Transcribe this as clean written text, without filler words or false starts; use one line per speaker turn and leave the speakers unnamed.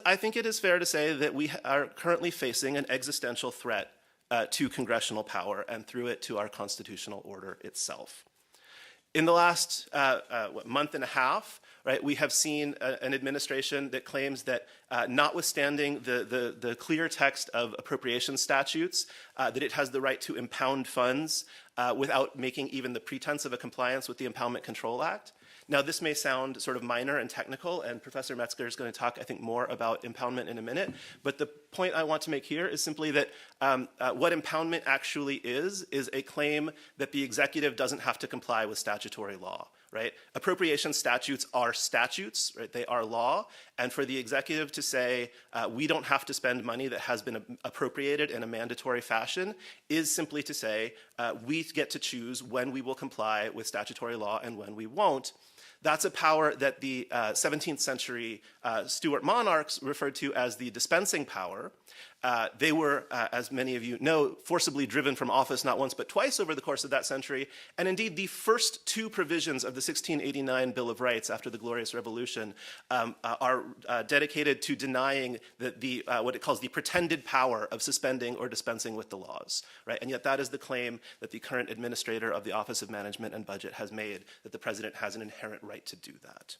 I think it is fair to say that we are currently facing an existential threat to congressional power and through it to our constitutional order itself. In the last month and a half, right, we have seen an administration that claims that notwithstanding the clear text of appropriation statutes, that it has the right to impound funds without making even the pretense of a compliance with the Impoundment Control Act. Now, this may sound sort of minor and technical, and Professor Metzger is going to talk, I think, more about impoundment in a minute. But the point I want to make here is simply that what impoundment actually is a claim that the executive doesn't have to comply with statutory law, right? Appropriation statutes are statutes, right? They are law. And for the executive to say, we don't have to spend money that has been appropriated in a mandatory fashion is simply to say, we get to choose when we will comply with statutory law and when we won't. That's a power that the 17th century Stuart monarchs referred to as the dispensing power. They were, as many of you know, forcibly driven from office not once but twice over the course of that century. And indeed, the first two provisions of the 1689 Bill of Rights after the Glorious Revolution are dedicated to denying what it calls the pretended power of suspending or dispensing with the laws, right? And yet that is the claim that the current administrator of the Office of Management and Budget has made, that the president has an inherent right to do that.